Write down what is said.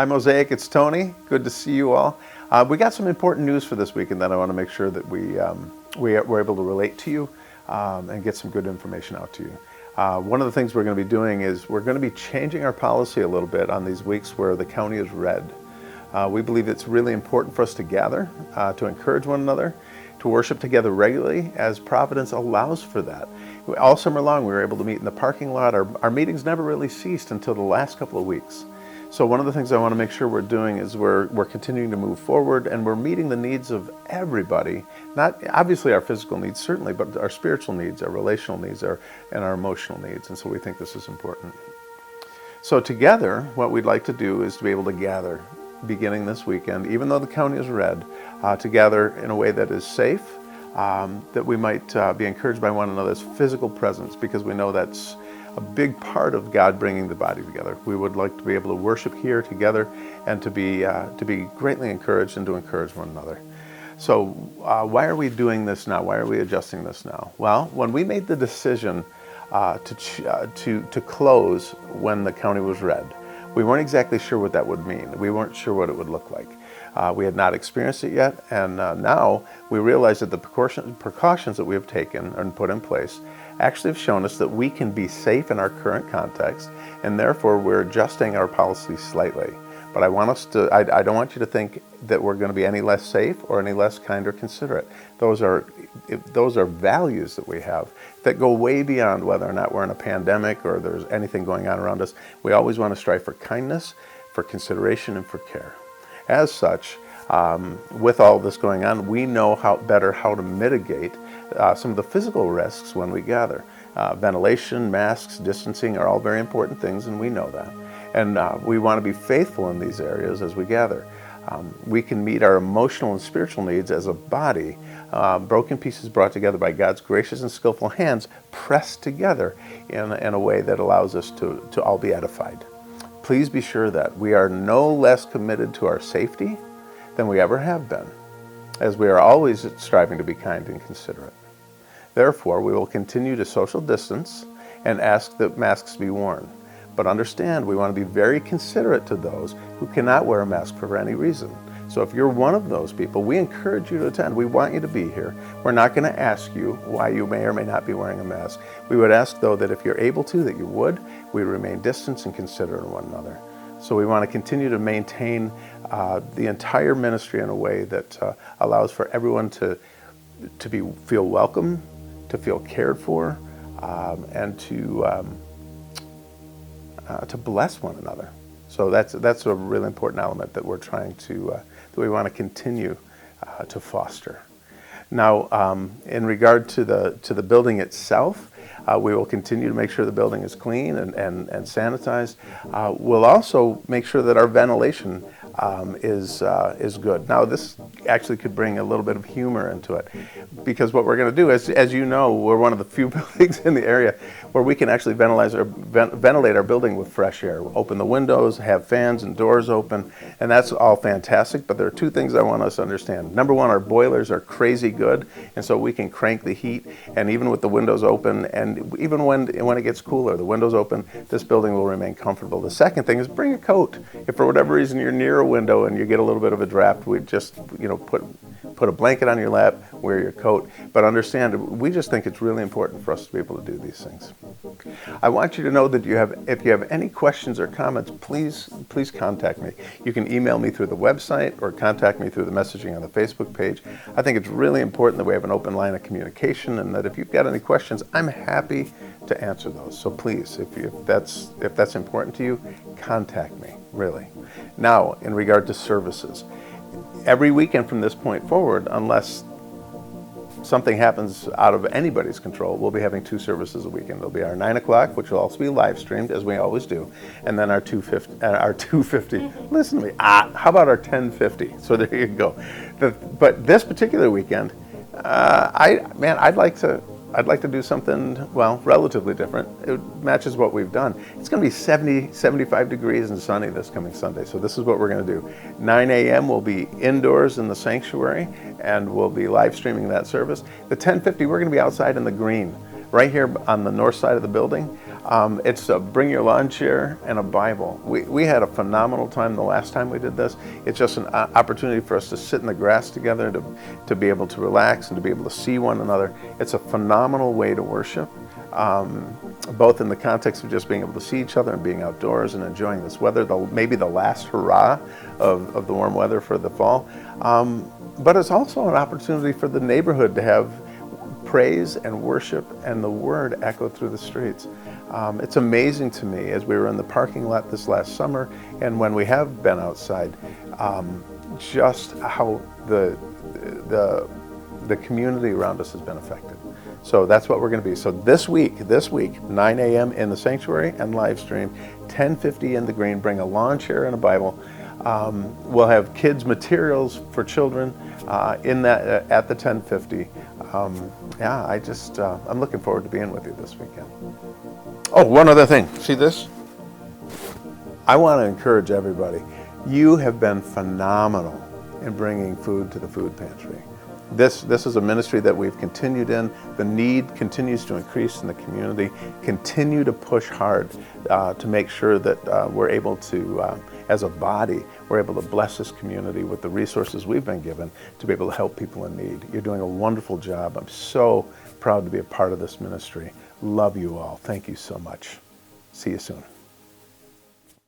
Hi Mosaic, it's Tony. Good to see you all. We got some important news for this weekend that I want to make sure that we're able to relate to you and get some good information out to you. One of the things we're going to be doing is we're going to be changing our policy a little bit on these weeks where the county is red. We believe it's really important for us to gather, to encourage one another, to worship together regularly as Providence allows for that. All summer long we were able to meet in the parking lot. Our meetings never really ceased until the last couple of weeks. So one of the things I want to make sure we're doing is we're continuing to move forward, and we're meeting the needs of everybody, not obviously our physical needs certainly, but our spiritual needs, our relational needs, and our emotional needs. And so we think this is important. So together, what we'd like to do is to be able to gather beginning this weekend, even though the county is red, to gather in a way that is safe, that we might be encouraged by one another's physical presence, because we know that's a big part of God bringing the body together. We would like to be able to worship here together and to be greatly encouraged and to encourage one another. So why are we doing this now? Why are we adjusting this now? Well, when we made the decision to close when the county was red, we weren't exactly sure what that would mean. We weren't sure what it would look like. We had not experienced it yet, and now we realize that the precautions that we have taken and put in place actually have shown us that we can be safe in our current context, and therefore we're adjusting our policy slightly. But I don't want you to think that we're going to be any less safe or any less kind or considerate. Those are values that we have that go way beyond whether or not we're in a pandemic or there's anything going on around us. We always want to strive for kindness, for consideration, and for care. As such, with all this going on, we know better how to mitigate some of the physical risks when we gather. Ventilation, masks, distancing are all very important things, and we know that. And we want to be faithful in these areas as we gather. We can meet our emotional and spiritual needs as a body, broken pieces brought together by God's gracious and skillful hands, pressed together in a way that allows us to all be edified. Please be sure that we are no less committed to our safety than we ever have been, as we are always striving to be kind and considerate. Therefore, we will continue to social distance and ask that masks be worn. But understand, we want to be very considerate to those who cannot wear a mask for any reason. So if you're one of those people, we encourage you to attend. We want you to be here. We're not going to ask you why you may or may not be wearing a mask. We would ask, though, that if you're able to, that you would. We remain distant and considerate of one another. So we want to continue to maintain the entire ministry in a way that allows for everyone to feel welcome, to feel cared for, and to bless one another. So that's a really important element that we're trying to that we want to continue to foster. Now, in regard to the building itself, we will continue to make sure the building is clean and sanitized. We'll also make sure that our ventilation is good. Now, this actually could bring a little bit of humor into it, because what we're going to do, as you know, we're one of the few buildings in the area where we can actually ventilate our building with fresh air. Open the windows, have fans and doors open, and that's all fantastic. But there are two things I want us to understand. Number one, our boilers are crazy good, and so we can crank the heat, and even with the windows open, and even when it gets cooler, the windows open, this building will remain comfortable. The second thing is bring a coat. If for whatever reason you're near a window and you get a little bit of a draft, we just put a blanket on your lap, wear your coat. But understand, we just think it's really important for us to be able to do these things. I want you to know that if you have any questions or comments, please contact me. You can email me through the website or contact me through the messaging on the Facebook page. I think it's really important that we have an open line of communication, and that if you've got any questions, I'm happy to answer those. So please, if that's important to you, contact me, really. Now, in regard to services, every weekend from this point forward, unless something happens out of anybody's control, we'll be having 2 services a weekend. There'll be our 9 o'clock, which will also be live streamed, as we always do, and then our 2:50. Listen to me. How about our 10:50? So there you go. But this particular weekend, I'd like to do something, well, relatively different. It matches what we've done. It's going to be 70, 75 degrees and sunny this coming Sunday. So this is what we're going to do. 9 a.m. we'll be indoors in the sanctuary, and we'll be live streaming that service. The 10:50, we're going to be outside in the green, right here on the north side of the building. It's bring your lawn chair and a Bible. We had a phenomenal time the last time we did this. It's just an opportunity for us to sit in the grass together, to be able to relax and to be able to see one another. It's a phenomenal way to worship, both in the context of just being able to see each other and being outdoors and enjoying this weather, maybe the last hurrah of the warm weather for the fall. But it's also an opportunity for the neighborhood to have praise and worship and the word echo through the streets. It's amazing to me as we were in the parking lot this last summer and when we have been outside, just how the community around us has been affected. So that's what we're going to be. So this week, 9 a.m. in the sanctuary and live stream, 10:50 in the green. Bring a lawn chair and a Bible. We'll have kids' materials for children in that at the 10:50. I'm looking forward to being with you this weekend. Oh, one other thing. See this? I want to encourage everybody. You have been phenomenal in bringing food to the food pantry. This is a ministry that we've continued in. The need continues to increase in the community. Continue to push hard to make sure that we're able to, as a body, we're able to bless this community with the resources we've been given to be able to help people in need. You're doing a wonderful job. I'm so proud to be a part of this ministry. Love you all. Thank you so much. See you soon.